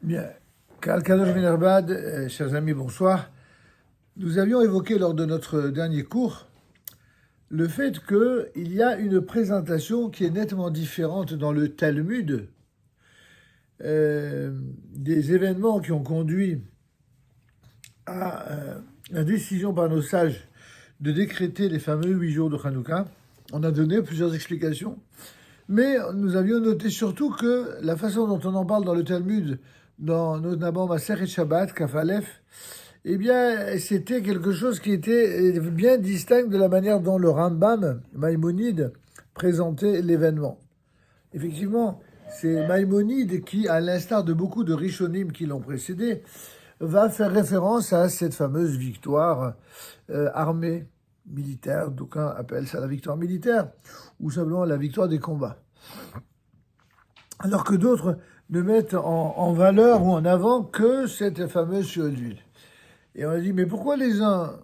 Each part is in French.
Bien. Kadosh Minerbad, chers amis, bonsoir. Nous avions évoqué lors de notre dernier cours le fait qu'il y a une présentation qui est nettement différente dans le Talmud des événements qui ont conduit à la décision par nos sages de décréter les fameux 8 jours de Hanouka. On a donné plusieurs explications, mais nous avions noté surtout que la façon dont on en parle dans le Talmud, dans notamment Masechet Shabbat, Kaf Aleph, eh bien, c'était quelque chose qui était bien distinct de la manière dont le Rambam, Maïmonide, présentait l'événement. Effectivement, c'est Maïmonide qui, à l'instar de beaucoup de Rishonim qui l'ont précédé, va faire référence à cette fameuse victoire armée, militaire, d'aucuns appellent ça la victoire militaire, ou simplement la victoire des combats. Alors que d'autres ne mettent en valeur ou en avant que cette fameuse sueur d'huile. Et on a dit, mais pourquoi les uns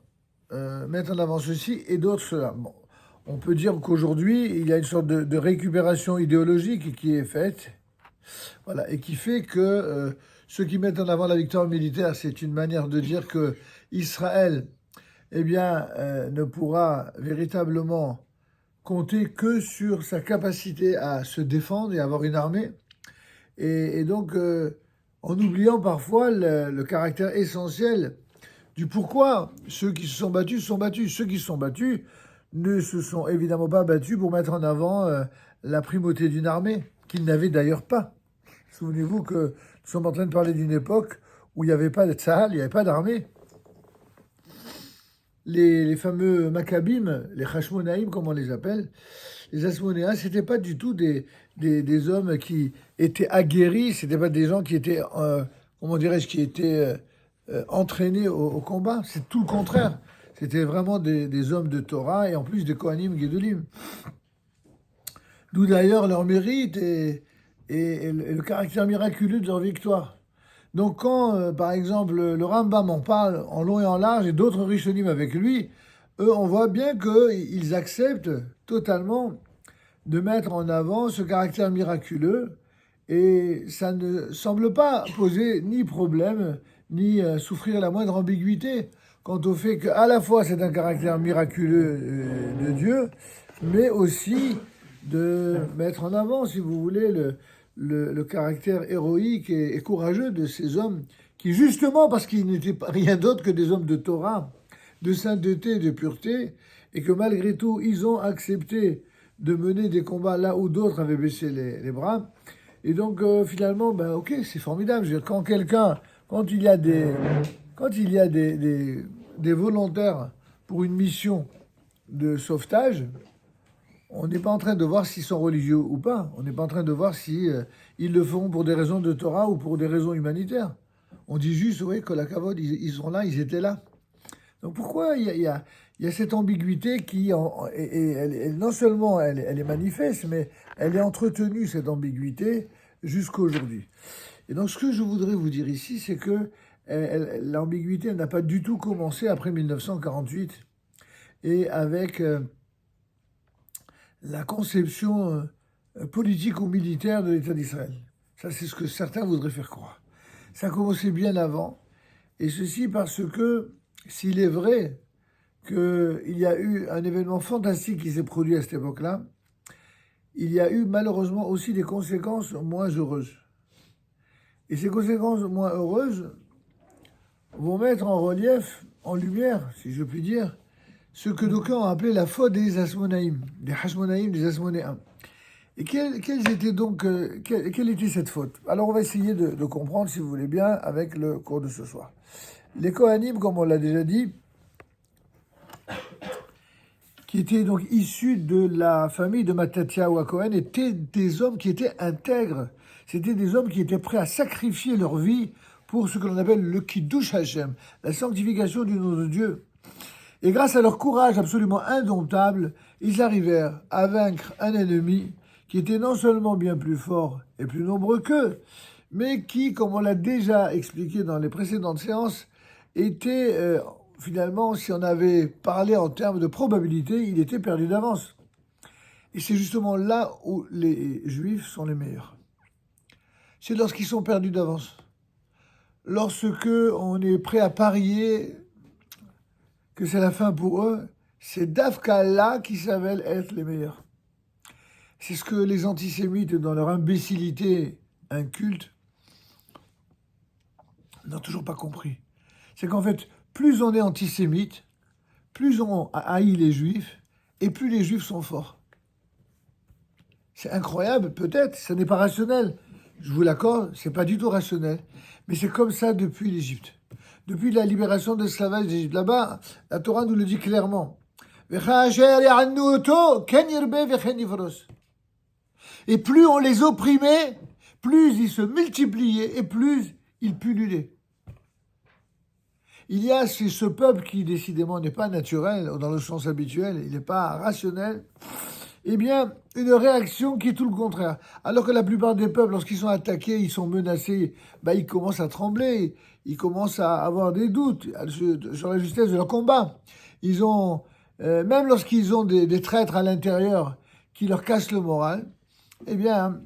mettent en avant ceci et d'autres cela? Bon, on peut dire qu'aujourd'hui, il y a une sorte de récupération idéologique qui est faite, voilà, et qui fait que ceux qui mettent en avant la victoire militaire, c'est une manière de dire que Israël, eh bien, ne pourra véritablement compter que sur sa capacité à se défendre et avoir une armée. Et donc, en oubliant parfois le caractère essentiel du pourquoi ceux qui se sont battus sont battus. Ceux qui se sont battus ne se sont évidemment pas battus pour mettre en avant la primauté d'une armée, qu'ils n'avaient d'ailleurs pas. Souvenez-vous que nous sommes en train de parler d'une époque où il n'y avait pas de Tzahal, il n'y avait pas d'armée. Les fameux Maccabim, les Hashmonaïm, comme on les appelle, les Hasmonéens, c'était pas du tout des hommes qui étaient aguerris, c'était pas des gens qui étaient, comment dirais-je, qui étaient entraînés au combat. C'est tout le contraire. C'était vraiment des hommes de Torah et en plus des Kohanim Gedolim. D'où d'ailleurs leur mérite et le caractère miraculeux de leur victoire. Donc quand, par exemple, le Rambam en parle en long et en large, et d'autres Rishonim avec lui, eux, on voit bien qu'ils acceptent totalement de mettre en avant ce caractère miraculeux, et ça ne semble pas poser ni problème, ni souffrir la moindre ambiguïté quant au fait qu'à la fois c'est un caractère miraculeux de Dieu, mais aussi de mettre en avant, si vous voulez, le caractère héroïque et courageux de ces hommes qui, justement, parce qu'ils n'étaient pas rien d'autre que des hommes de Torah, de sainteté et de pureté, et que malgré tout, ils ont accepté de mener des combats là où d'autres avaient baissé les bras. Et donc, finalement, ben, ok, c'est formidable. Je veux dire, quand il y a des volontaires pour une mission de sauvetage, on n'est pas en train de voir s'ils sont religieux ou pas. On n'est pas en train de voir si ils le font pour des raisons de Torah ou pour des raisons humanitaires. On dit juste, oui, que la Kavod, ils sont là, ils étaient là. Donc pourquoi il y a cette ambiguïté qui, non seulement elle est manifeste, mais elle est entretenue, cette ambiguïté, jusqu'à aujourd'hui. Et donc ce que je voudrais vous dire ici, c'est que l'ambiguïté n'a pas du tout commencé après 1948 et avec la conception politique ou militaire de l'État d'Israël. Ça, c'est ce que certains voudraient faire croire. Ça a commencé bien avant, et ceci parce que, s'il est vrai qu'il y a eu un événement fantastique qui s'est produit à cette époque-là, il y a eu malheureusement aussi des conséquences moins heureuses. Et ces conséquences moins heureuses vont mettre en relief, en lumière, si je puis dire, ce que d'aucuns ont appelé la faute des Hasmonaïm, des Hashmonaïm, des Hasmonéens. Et quelle était cette faute? Alors on va essayer de comprendre, si vous voulez bien, avec le cours de ce soir. Les Kohanim, comme on l'a déjà dit, qui étaient donc issus de la famille de Mattatiahu Cohen, étaient des hommes qui étaient intègres. C'était des hommes qui étaient prêts à sacrifier leur vie pour ce que l'on appelle le Kiddush Hashem, la sanctification du nom de Dieu. Et grâce à leur courage absolument indomptable, ils arrivèrent à vaincre un ennemi qui était non seulement bien plus fort et plus nombreux qu'eux, mais qui, comme on l'a déjà expliqué dans les précédentes séances, était finalement, si on avait parlé en termes de probabilité, il était perdu d'avance. Et c'est justement là où les Juifs sont les meilleurs. C'est lorsqu'ils sont perdus d'avance. lorsque on est prêt à parier que c'est la fin pour eux, c'est Dafka là qui s'avèrent être les meilleurs. C'est ce que les antisémites, dans leur imbécilité inculte, n'ont toujours pas compris. C'est qu'en fait, plus on est antisémite, plus on haït les juifs, et plus les juifs sont forts. C'est incroyable, peut-être, ça n'est pas rationnel. Je vous l'accorde, c'est pas du tout rationnel. Mais c'est comme ça depuis l'Égypte. Depuis la libération de l'esclavage d'Égypte. Là-bas, la Torah nous le dit clairement. Et plus on les opprimait, plus ils se multipliaient et plus ils pullulaient. Il y a ce peuple qui décidément n'est pas naturel, dans le sens habituel, il n'est pas rationnel, eh bien, une réaction qui est tout le contraire. Alors que la plupart des peuples, lorsqu'ils sont attaqués, ils sont menacés, ils commencent à trembler, ils commencent à avoir des doutes sur la justesse de leur combat. Ils ont, même lorsqu'ils ont des traîtres à l'intérieur qui leur cassent le moral, eh bien,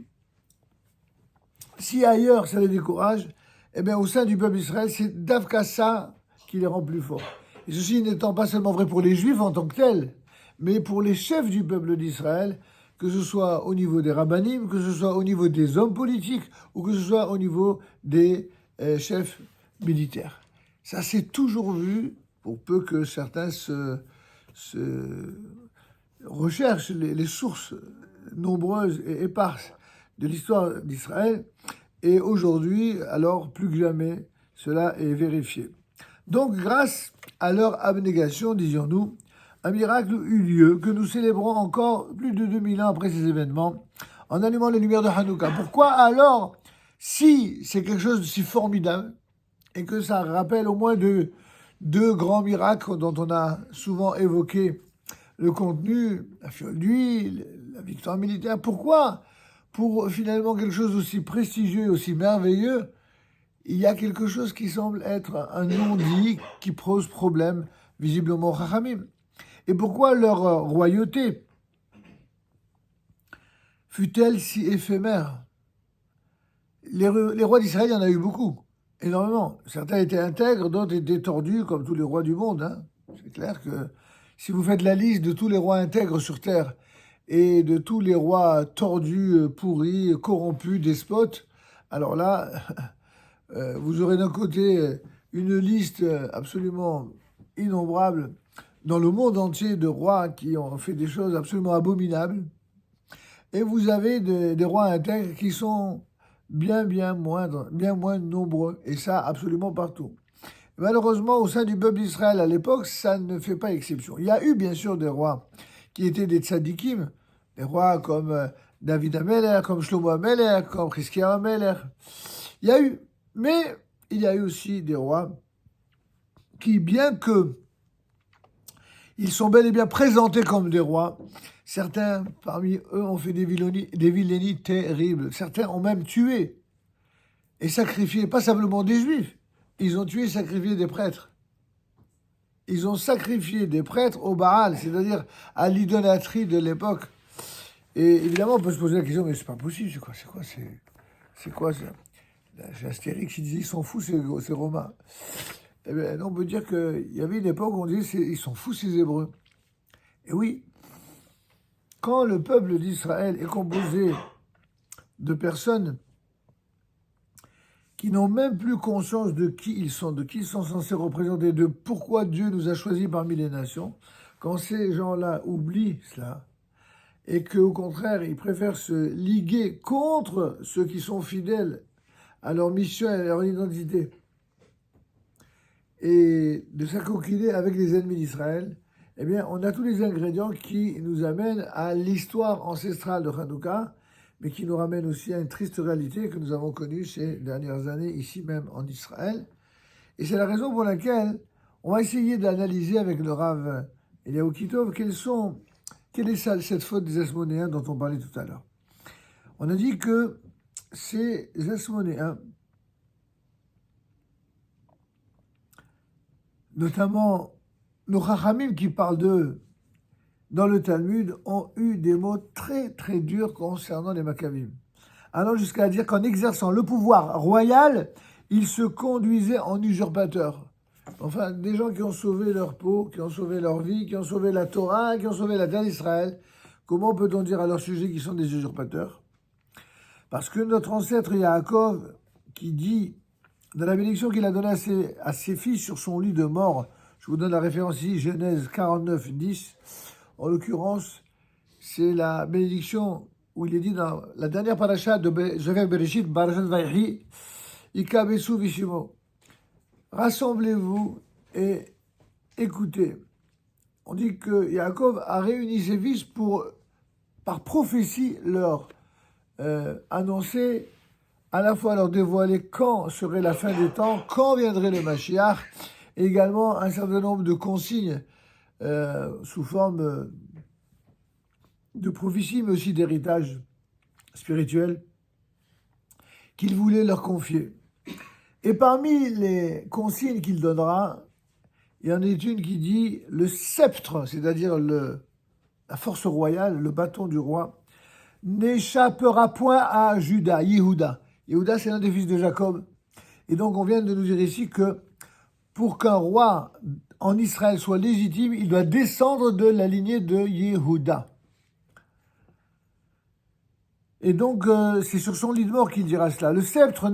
si ailleurs ça les décourage, eh bien, au sein du peuple d'Israël, c'est Davka ça qui les rend plus forts. Et ceci n'étant pas seulement vrai pour les Juifs en tant que tels, mais pour les chefs du peuple d'Israël, que ce soit au niveau des rabbinim, que ce soit au niveau des hommes politiques, ou que ce soit au niveau des chefs militaires. Ça s'est toujours vu, pour peu que certains se recherchent les sources nombreuses et éparses de l'histoire d'Israël, et aujourd'hui, alors plus que jamais, cela est vérifié. Donc, grâce à leur abnégation, disions-nous, un miracle eut lieu que nous célébrons encore plus de 2000 ans après ces événements, en allumant les lumières de Hanouka. Pourquoi alors, si c'est quelque chose de si formidable, et que ça rappelle au moins deux grands miracles dont on a souvent évoqué le contenu, la fiole d'huile, la victoire militaire, pourquoi, pour finalement quelque chose d'aussi prestigieux, aussi merveilleux, il y a quelque chose qui semble être un non-dit qui pose problème, visiblement aux Chachamim. Et pourquoi leur royauté fut-elle si éphémère? Les rois d'Israël, il y en a eu beaucoup, énormément. Certains étaient intègres, d'autres étaient tordus, comme tous les rois du monde. Hein. C'est clair que si vous faites la liste de tous les rois intègres sur Terre et de tous les rois tordus, pourris, corrompus, despotes, alors là... vous aurez d'un côté une liste absolument innombrable dans le monde entier de rois qui ont fait des choses absolument abominables. Et vous avez des rois intègres qui sont bien moindres, bien moins nombreux. Et ça, absolument partout. Malheureusement, au sein du peuple d'Israël à l'époque, ça ne fait pas exception. Il y a eu bien sûr des rois qui étaient des tzadikim, des rois comme David Ameler, comme Shlomo Ameler, comme Chizkiyahu Ameler. Il y a eu... Mais il y a eu aussi des rois qui, bien que ils sont bel et bien présentés comme des rois, certains parmi eux ont fait des vilainies terribles. Certains ont même tué et sacrifié, pas simplement des juifs, ils ont tué et sacrifié des prêtres. Ils ont sacrifié des prêtres au Baal, c'est-à-dire à l'idolâtrie de l'époque. Et évidemment, on peut se poser la question, mais c'est pas possible, c'est quoi ça? J'ai Astérix qui disait ils sont fous ces Romains. Eh bien, on peut dire qu'il y avait une époque où on disait ils sont fous ces Hébreux. Et oui, quand le peuple d'Israël est composé de personnes qui n'ont même plus conscience de qui ils sont censés représenter, de pourquoi Dieu nous a choisis parmi les nations, quand ces gens-là oublient cela, et qu'au contraire, ils préfèrent se liguer contre ceux qui sont fidèles à leur mission et à leur identité, et de s'acoquiner avec les ennemis d'Israël, eh bien, on a tous les ingrédients qui nous amènent à l'histoire ancestrale de Hanouka, mais qui nous ramènent aussi à une triste réalité que nous avons connue ces dernières années, ici même en Israël. Et c'est la raison pour laquelle on va essayer d'analyser avec le Rav Eliyahu Kitov quelle est cette faute des Hasmonéens dont on parlait tout à l'heure. On a dit que ces Hasmonéens, notamment nos Chachamim qui parlent d'eux dans le Talmud, ont eu des mots très très durs concernant les Maccabim. Allant jusqu'à dire qu'en exerçant le pouvoir royal, ils se conduisaient en usurpateurs. Enfin, des gens qui ont sauvé leur peau, qui ont sauvé leur vie, qui ont sauvé la Torah, qui ont sauvé la terre d'Israël. Comment peut-on dire à leur sujet qu'ils sont des usurpateurs? Parce que notre ancêtre Yaakov, qui dit, dans la bénédiction qu'il a donnée à ses fils sur son lit de mort, je vous donne la référence ici, Genèse 49, 10, en l'occurrence, c'est la bénédiction où il est dit dans la dernière paracha de Sefer Bereshit, Parashat Vayechi, Ikabesu Vishimo. Rassemblez-vous et écoutez. On dit que Yaakov a réuni ses fils pour, par prophétie, leur annoncer, à la fois leur dévoiler quand serait la fin des temps, quand viendrait le Mashiach, et également un certain nombre de consignes sous forme de prophétie, mais aussi d'héritage spirituel qu'il voulait leur confier. Et parmi les consignes qu'il donnera, il y en a une qui dit le sceptre, c'est-à-dire la force royale, le bâton du roi, n'échappera point à Juda, Yehuda. Yehuda, c'est l'un des fils de Jacob. Et donc, on vient de nous dire ici que pour qu'un roi en Israël soit légitime, il doit descendre de la lignée de Yehuda. Et donc, c'est sur son lit de mort qu'il dira cela. Le sceptre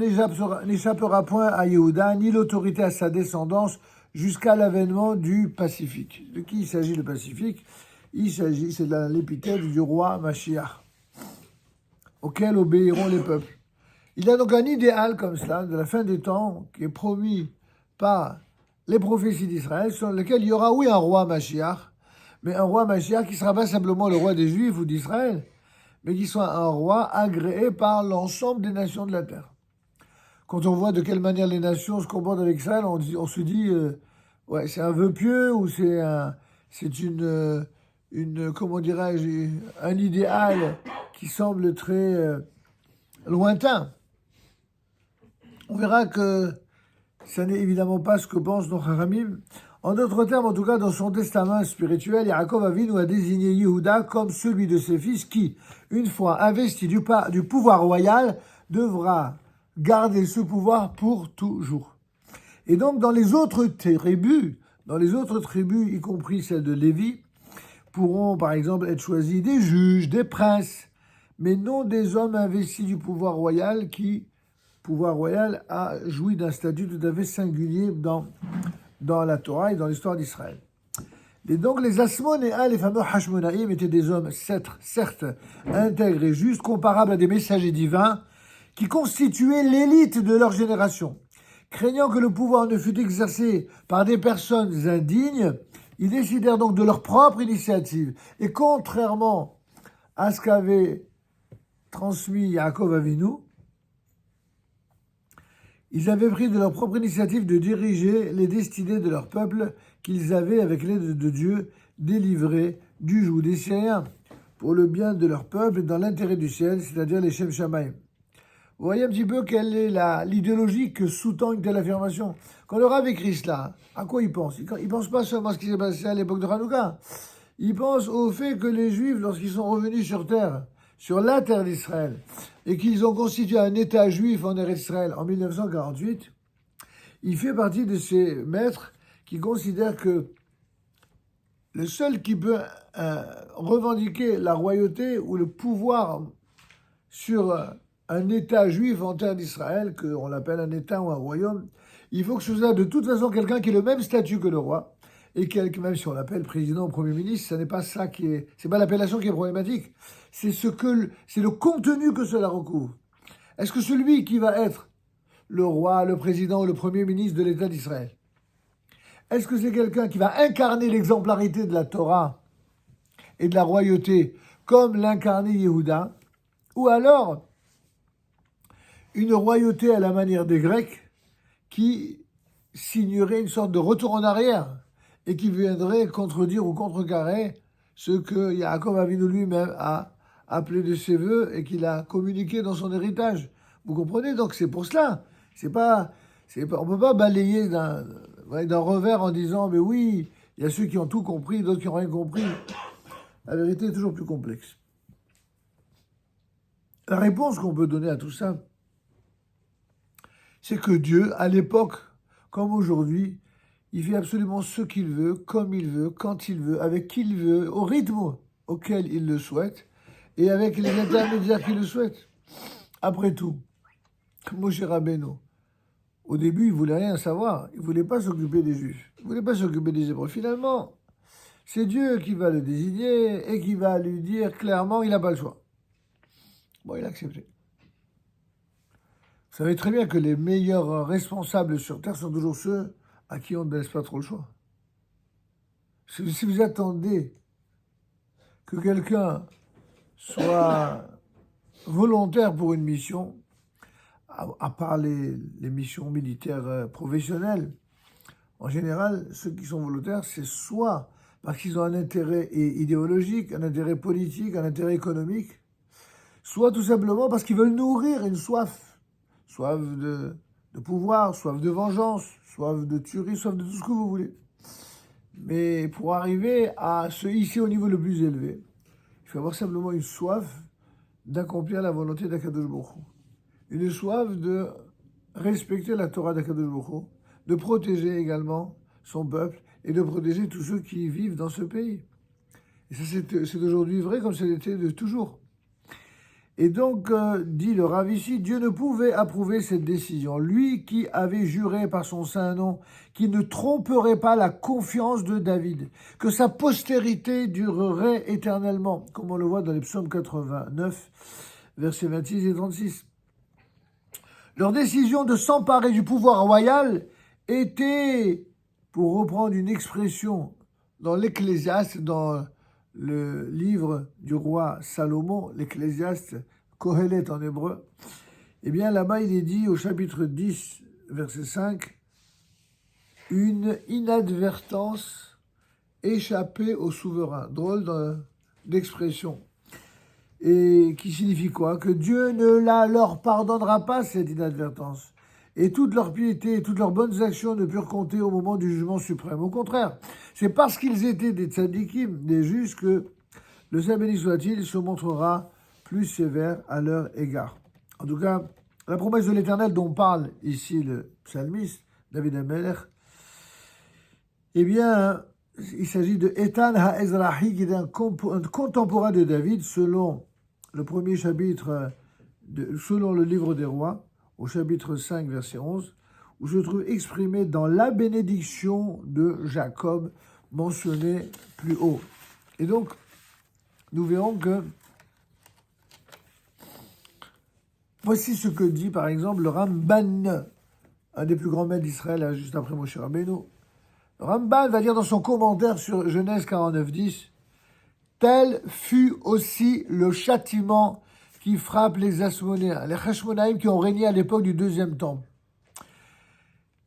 n'échappera point à Yehuda, ni l'autorité à sa descendance, jusqu'à l'avènement du Pacifique. De qui il s'agit, le Pacifique? Il s'agit, c'est de l'épithète du roi Mashiach, auquel obéiront les peuples. Il y a donc un idéal comme cela, de la fin des temps, qui est promis par les prophéties d'Israël, sur lequel il y aura, oui, un roi Mashiach, mais un roi Mashiach qui ne sera pas simplement le roi des Juifs ou d'Israël, mais qui soit un roi agréé par l'ensemble des nations de la terre. Quand on voit de quelle manière les nations se comportent avec Israël, on se dit, ouais, c'est un vœu pieux ou c'est une comment dirais-je, un idéal qui semble très lointain. On verra que ça n'est évidemment pas ce que pensent nos Haramim. En d'autres termes, en tout cas, dans son testament spirituel, Yaakov Avinu a désigné Yehuda comme celui de ses fils qui, une fois investi du pouvoir royal, devra garder ce pouvoir pour toujours. Et donc, dans les autres tribus, y compris celle de Lévi, pourront par exemple être choisis des juges, des princes, mais non des hommes investis du pouvoir royal qui, pouvoir royal, a joui d'un statut tout à fait singulier dans la Torah et dans l'histoire d'Israël. Et donc les Asmonéens, les fameux Hashmonaïm, étaient des hommes certes intègres et justes, comparables à des messagers divins, qui constituaient l'élite de leur génération. Craignant que le pouvoir ne fût exercé par des personnes indignes, ils décidèrent donc de leur propre initiative. Et contrairement à ce qu'avait transmis Yaakov Avinu, ils avaient pris de leur propre initiative de diriger les destinées de leur peuple qu'ils avaient, avec l'aide de Dieu, délivré du joug des Syriens pour le bien de leur peuple et dans l'intérêt du ciel, c'est-à-dire les Shem Shamaim. Vous voyez un petit peu quelle est l'idéologie que sous-tend une telle affirmation. Quand le Rav écrit cela, à quoi il pense? Il ne pense pas seulement à ce qui s'est passé à l'époque de Hanouka. Il pense au fait que les Juifs, lorsqu'ils sont revenus sur la terre d'Israël, et qu'ils ont constitué un État juif en Eretz Israël en 1948, il fait partie de ces maîtres qui considèrent que le seul qui peut revendiquer la royauté ou le pouvoir sur un État juif en terre d'Israël, qu'on l'appelle un État ou un royaume, il faut que ce soit de toute façon quelqu'un qui ait le même statut que le roi, et même si on l'appelle président ou premier ministre, ce n'est pas ça c'est pas l'appellation qui est problématique, c'est le contenu que cela recouvre. Est-ce que celui qui va être le roi, le président ou le premier ministre de l'État d'Israël, est-ce que c'est quelqu'un qui va incarner l'exemplarité de la Torah et de la royauté comme l'incarnait Yehuda, ou alors une royauté à la manière des Grecs qui signerait une sorte de retour en arrière et qui viendrait contredire ou contrecarrer ce que Yaakov Avinu lui-même a appelé de ses voeux et qu'il a communiqué dans son héritage. Vous comprenez? Donc c'est pour cela. On ne peut pas balayer d'un revers en disant « mais oui, il y a ceux qui ont tout compris, d'autres qui n'ont rien compris ». La vérité est toujours plus complexe. La réponse qu'on peut donner à tout ça, c'est que Dieu, à l'époque comme aujourd'hui, il fait absolument ce qu'il veut, comme il veut, quand il veut, avec qui il veut, au rythme auquel il le souhaite, et avec les intermédiaires qu'il le souhaite. Après tout, Moshe Rabbeinu, au début, il ne voulait rien savoir. Il ne voulait pas s'occuper des Juifs. Il ne voulait pas s'occuper des Hébreux. Finalement, c'est Dieu qui va le désigner et qui va lui dire clairement il n'a pas le choix. Bon, il a accepté. Vous savez très bien que les meilleurs responsables sur Terre sont toujours ceux à qui on ne laisse pas trop le choix. Si vous attendez que quelqu'un soit volontaire pour une mission, à part les missions militaires professionnelles, en général, ceux qui sont volontaires, c'est soit parce qu'ils ont un intérêt idéologique, un intérêt politique, un intérêt économique, soit tout simplement parce qu'ils veulent nourrir une soif. Soif de pouvoir, soif de vengeance, soif de tuerie, soif de tout ce que vous voulez. Mais pour arriver à se hisser au niveau le plus élevé, il faut avoir simplement une soif d'accomplir la volonté d'Akadosh Baruch Hu. Une soif de respecter la Torah d'Akadosh Baruch Hu, de protéger également son peuple et de protéger tous ceux qui vivent dans ce pays. Et ça, c'est aujourd'hui vrai comme c'était de toujours. Et donc, dit le Rav ici, Dieu ne pouvait approuver cette décision. Lui qui avait juré par son saint nom qu'il ne tromperait pas la confiance de David, que sa postérité durerait éternellement, comme on le voit dans les psaumes 89, versets 26 et 36. Leur décision de s'emparer du pouvoir royal était, pour reprendre une expression dans l'Ecclésiaste, dans le livre du roi Salomon, l'Ecclésiaste, Kohelet en hébreu, eh bien là-bas il est dit au chapitre 10, verset 5, une inadvertance échappée au souverain. Drôle d'expression. Et qui signifie quoi? Que Dieu ne leur pardonnera pas cette inadvertance. Et toute leur piété et toutes leurs bonnes actions ne purent compter au moment du jugement suprême. Au contraire, c'est parce qu'ils étaient des tzadikim, des justes, que le Saint béni soit-il se montrera plus sévère à leur égard. En tout cas, la promesse de l'Éternel dont parle ici le psalmiste, David Amelech, eh bien, il s'agit de Etan HaEzrahi, qui est un contemporain de David, selon le premier chapitre, selon le livre des rois, au chapitre 5, verset 11, où se trouve exprimé dans la bénédiction de Jacob, mentionnée plus haut. Et donc, nous verrons que voici ce que dit, par exemple, le Ramban, un des plus grands maîtres d'Israël, juste après Moshe Rabbeinu. Le Ramban va dire dans son commentaire sur Genèse 49, 10, « Tel fut aussi le châtiment qui frappe les Asmonéens, les Hashmonaïm qui ont régné à l'époque du deuxième temple. »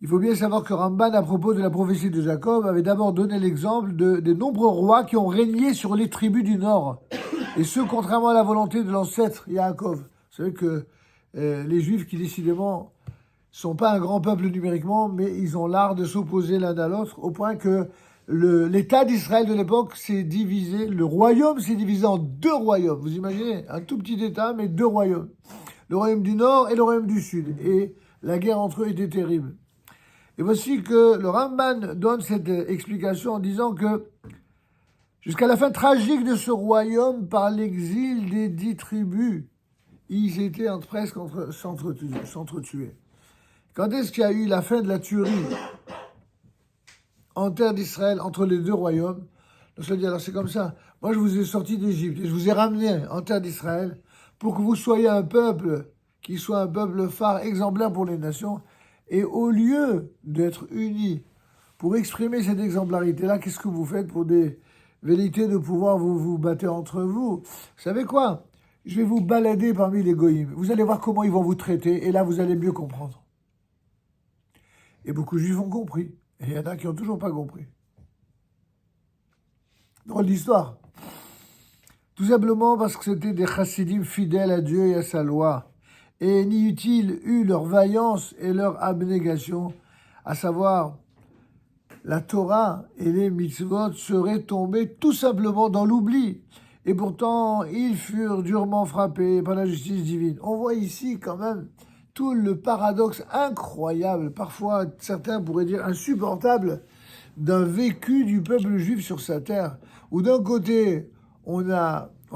Il faut bien savoir que Ramban, à propos de la prophétie de Jacob, avait d'abord donné l'exemple des nombreux rois qui ont régné sur les tribus du nord, et ce, contrairement à la volonté de l'ancêtre Yaakov. Vous savez que les Juifs, qui décidément sont pas un grand peuple numériquement, mais ils ont l'art de s'opposer l'un à l'autre, au point que l'État d'Israël de l'époque s'est divisé, le royaume s'est divisé en deux royaumes. Vous imaginez, un tout petit État, mais deux royaumes. Le royaume du Nord et le royaume du Sud. Et la guerre entre eux était terrible. Et voici que le Ramban donne cette explication en disant que jusqu'à la fin tragique de ce royaume, par l'exil des 10 tribus, ils étaient presque s'entretuer. Quand est-ce qu'il y a eu la fin de la tuerie en terre d'Israël entre les deux royaumes? On se dit, alors c'est comme ça. Moi, je vous ai sorti d'Égypte et je vous ai ramené en terre d'Israël pour que vous soyez un peuple qui soit un peuple phare, exemplaire pour les nations. Et au lieu d'être unis pour exprimer cette exemplarité-là, qu'est-ce que vous faites pour des velléités de pouvoir vous battre entre vous? Vous savez quoi? Je vais vous balader parmi les goïms. Vous allez voir comment ils vont vous traiter et là, vous allez mieux comprendre. Et beaucoup de Juifs ont compris. Et il y en a qui n'ont toujours pas compris. Drôle d'histoire. Tout simplement parce que c'était des chassidim fidèles à Dieu et à sa loi. Et n'y eût-il eu leur vaillance et leur abnégation, à savoir la Torah et les mitzvot seraient tombés tout simplement dans l'oubli. Et pourtant, ils furent durement frappés par la justice divine. On voit ici quand même tout le paradoxe incroyable, parfois certains pourraient dire insupportable, d'un vécu du peuple juif sur sa terre, où d'un côté, on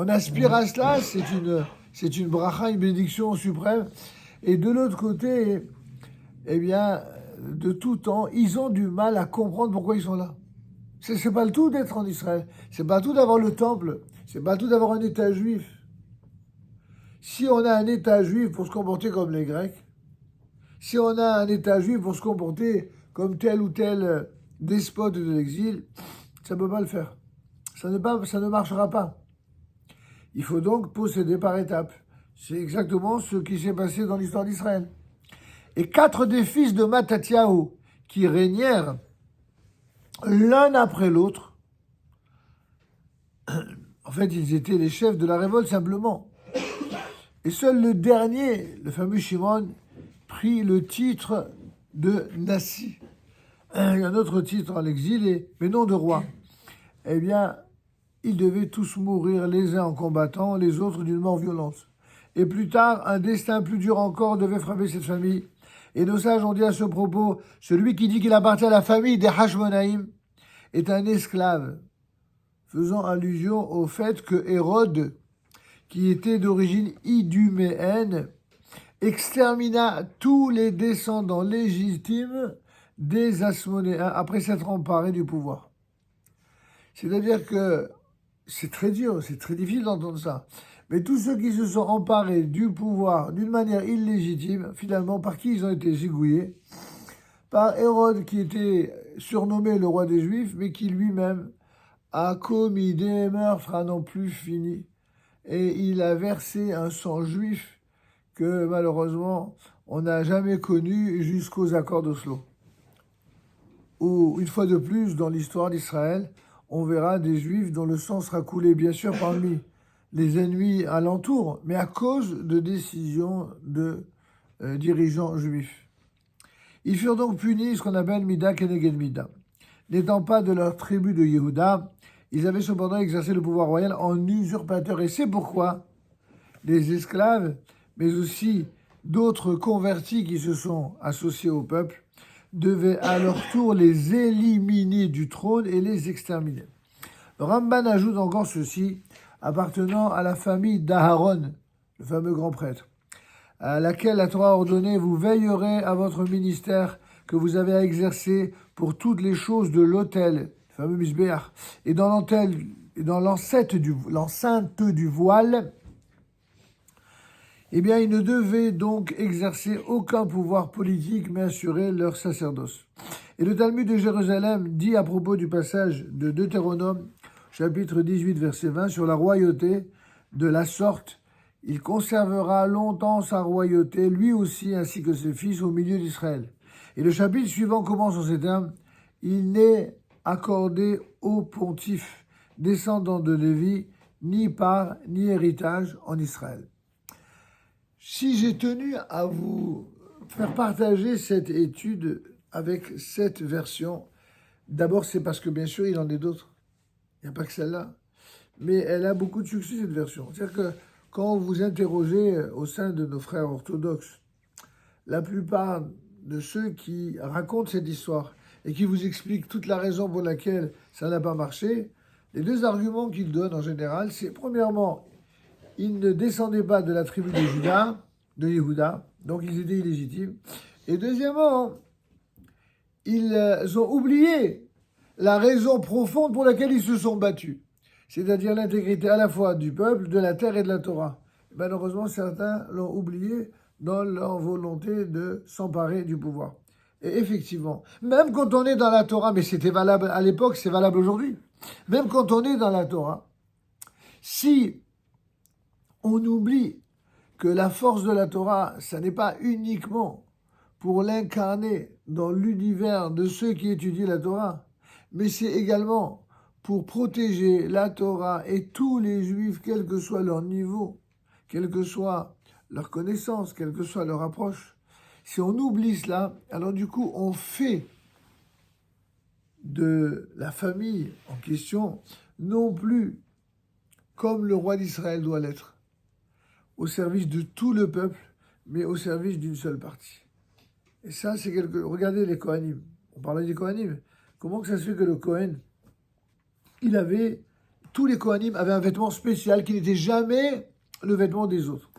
aspire à cela, c'est une bracha, une bénédiction suprême, et de l'autre côté, eh bien, de tout temps, ils ont du mal à comprendre pourquoi ils sont là. C'est pas le tout d'être en Israël, c'est pas tout d'avoir le temple, c'est pas tout d'avoir un État juif. Si on a un État juif pour se comporter comme les Grecs, si on a un État juif pour se comporter comme tel ou tel despote de l'exil, ça ne peut pas le faire. Ça ne marchera pas. Il faut donc procéder par étapes. C'est exactement ce qui s'est passé dans l'histoire d'Israël. Et 4 des fils de Mattathiahu qui régnèrent l'un après l'autre, en fait, ils étaient les chefs de la révolte simplement. Et seul le dernier, le fameux Shimon, prit le titre de Nassi. Un autre titre à l'exil, mais non de roi. Eh bien, ils devaient tous mourir, les uns en combattant, les autres d'une mort violente. Et plus tard, un destin plus dur encore devait frapper cette famille. Et nos sages ont dit à ce propos, celui qui dit qu'il appartient à la famille des Hashmonaïm est un esclave, faisant allusion au fait que Hérode, qui était d'origine iduméenne, extermina tous les descendants légitimes des Asmonéens après s'être emparé du pouvoir. C'est-à-dire que c'est très dur, c'est très difficile d'entendre ça. Mais tous ceux qui se sont emparés du pouvoir d'une manière illégitime, finalement, par qui ils ont été zigouillés? Par Hérode, qui était surnommé le roi des Juifs, mais qui lui-même a commis des meurtres à n'en plus fini. Et il a versé un sang juif que malheureusement on n'a jamais connu jusqu'aux accords d'Oslo. Où, une fois de plus, dans l'histoire d'Israël, on verra des Juifs dont le sang sera coulé, bien sûr, parmi les ennemis alentours, mais à cause de décisions de dirigeants juifs. Ils furent donc punis, ce qu'on appelle Mida Keneged Mida. N'étant pas de leur tribu de Yehuda, ils avaient cependant exercé le pouvoir royal en usurpateur. Et c'est pourquoi les esclaves, mais aussi d'autres convertis qui se sont associés au peuple, devaient à leur tour les éliminer du trône et les exterminer. Le Ramban ajoute encore ceci, appartenant à la famille d'Aaron, le fameux grand prêtre, à laquelle la Torah a ordonné, vous veillerez à votre ministère que vous avez à exercer pour toutes les choses de l'autel, le fameux Misbéach, et dans l'enceinte du voile, eh bien, ils ne devaient donc exercer aucun pouvoir politique, mais assurer leur sacerdoce. Et le Talmud de Jérusalem dit à propos du passage de Deutéronome, chapitre 18, verset 20, sur la royauté, de la sorte, il conservera longtemps sa royauté, lui aussi, ainsi que ses fils, au milieu d'Israël. Et le chapitre suivant commence en ces termes, il n'est accordé au pontife, descendant de Lévi, ni part, ni héritage en Israël. Si j'ai tenu à vous faire partager cette étude avec cette version, d'abord c'est parce que bien sûr il en est d'autres, il n'y a pas que celle-là, mais elle a beaucoup de succès cette version. C'est-à-dire que quand vous interrogez au sein de nos frères orthodoxes, la plupart de ceux qui racontent cette histoire et qui vous expliquent toute la raison pour laquelle ça n'a pas marché, les deux arguments qu'ils donnent en général, c'est premièrement, ils ne descendaient pas de la tribu de Yehuda, donc ils étaient illégitimes. Et deuxièmement, ils ont oublié la raison profonde pour laquelle ils se sont battus, c'est-à-dire l'intégrité à la fois du peuple, de la terre et de la Torah. Malheureusement, certains l'ont oublié dans leur volonté de s'emparer du pouvoir. Et effectivement, même quand on est dans la Torah, mais c'était valable à l'époque, c'est valable aujourd'hui, même quand on est dans la Torah, si on oublie que la force de la Torah, ça n'est pas uniquement pour l'incarner dans l'univers de ceux qui étudient la Torah, mais c'est également pour protéger la Torah et tous les Juifs, quel que soit leur niveau, quelle que soit leur connaissance, quelle que soit leur approche. Si on oublie cela, alors du coup, on fait de la famille en question non plus comme le roi d'Israël doit l'être, au service de tout le peuple, mais au service d'une seule partie. Et ça, c'est quelque... Regardez les Kohanim. On parlait des Kohanim. Comment que ça se fait que le Kohen, il avait... Tous les Kohanim avaient un vêtement spécial qui n'était jamais le vêtement des autres.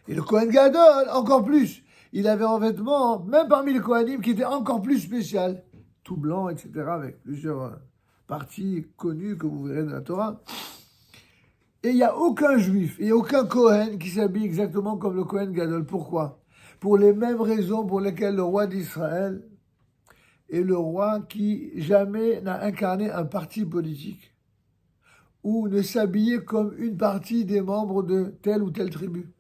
Et le Kohen Gadol, encore plus. Il avait un vêtement, même parmi les Kohanim, qui était encore plus spécial. Tout blanc, etc., avec plusieurs parties connues que vous verrez dans la Torah. Et il n'y a aucun juif et aucun Kohen qui s'habille exactement comme le Kohen Gadol. Pourquoi? Pour les mêmes raisons pour lesquelles le roi d'Israël est le roi qui jamais n'a incarné un parti politique ou ne s'habillait comme une partie des membres de telle ou telle tribu.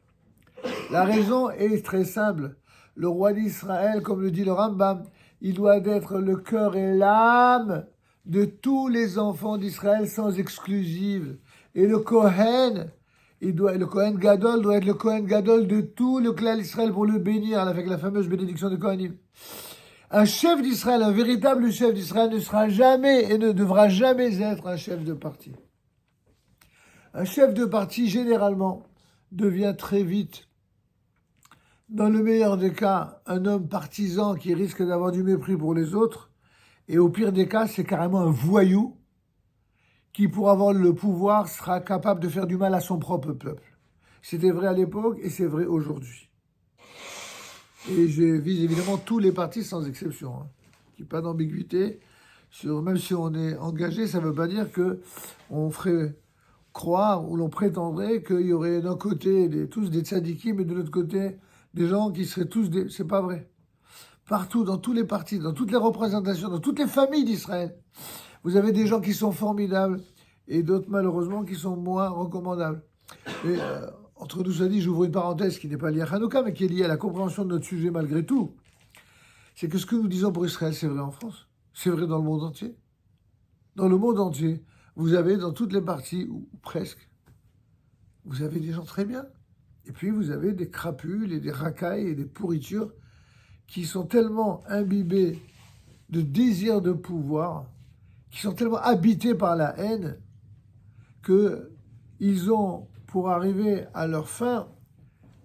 La raison est très simple. Le roi d'Israël, comme le dit le Rambam, il doit être le cœur et l'âme de tous les enfants d'Israël sans exclusive. Et le Kohen, le Kohen Gadol doit être le Kohen Gadol de tout le clan d'Israël pour le bénir avec la fameuse bénédiction de Kohanim. Un chef d'Israël, un véritable chef d'Israël ne sera jamais et ne devra jamais être un chef de parti. Un chef de parti, généralement, devient très vite, dans le meilleur des cas, un homme partisan qui risque d'avoir du mépris pour les autres. Et au pire des cas, c'est carrément un voyou qui, pour avoir le pouvoir, sera capable de faire du mal à son propre peuple. C'était vrai à l'époque et c'est vrai aujourd'hui. Et je vise évidemment tous les partis sans exception. Il n'y a pas d'ambiguïté. Même si on est engagé, ça ne veut pas dire qu'on ferait croire ou l'on prétendrait qu'il y aurait d'un côté tous des tzadikim et de l'autre côté des gens qui seraient tous des... C'est pas vrai. Partout, dans tous les partis, dans toutes les représentations, dans toutes les familles d'Israël, vous avez des gens qui sont formidables et d'autres, malheureusement, qui sont moins recommandables. Et entre nous, ça dit, j'ouvre une parenthèse qui n'est pas liée à Hanouka, mais qui est liée à la compréhension de notre sujet malgré tout. C'est que ce que nous disons pour Israël, c'est vrai en France. C'est vrai dans le monde entier. Dans le monde entier, vous avez dans toutes les parties, ou presque, vous avez des gens très bien. Et puis vous avez des crapules et des racailles et des pourritures qui sont tellement imbibés de désir de pouvoir, qui sont tellement habités par la haine, qu'ils ont, pour arriver à leur fin,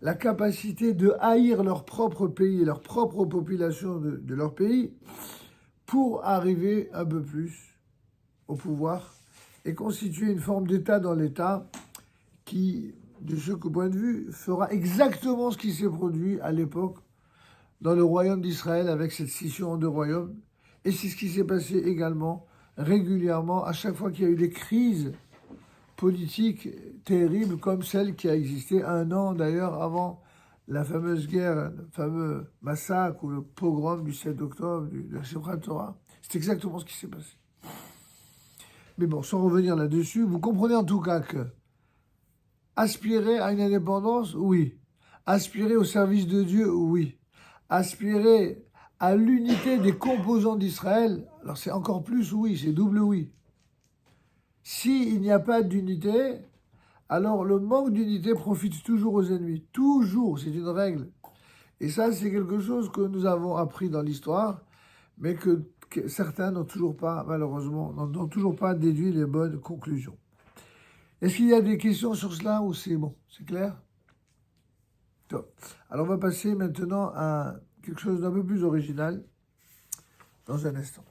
la capacité de haïr leur propre pays, leur propre population de leur pays, pour arriver un peu plus au pouvoir et constituer une forme d'État dans l'État qui, de ce point de vue, fera exactement ce qui s'est produit à l'époque dans le royaume d'Israël avec cette scission en deux royaumes. Et c'est ce qui s'est passé également régulièrement à chaque fois qu'il y a eu des crises politiques terribles comme celle qui a existé 1 an d'ailleurs avant la fameuse guerre, le fameux massacre ou le pogrom du 7 octobre de la Simchat Torah. C'est exactement ce qui s'est passé. Mais bon, sans revenir là-dessus, vous comprenez en tout cas que aspirer à une indépendance, oui. Aspirer au service de Dieu, oui. Aspirer à l'unité des composants d'Israël, alors c'est encore plus oui, c'est double oui. S'il n'y a pas d'unité, alors le manque d'unité profite toujours aux ennemis. Toujours, c'est une règle. Et ça, c'est quelque chose que nous avons appris dans l'histoire, mais que certains n'ont toujours pas, malheureusement, n'ont toujours pas déduit les bonnes conclusions. Est-ce qu'il y a des questions sur cela ou c'est bon? C'est clair? Top. Alors on va passer maintenant à quelque chose d'un peu plus original dans un instant.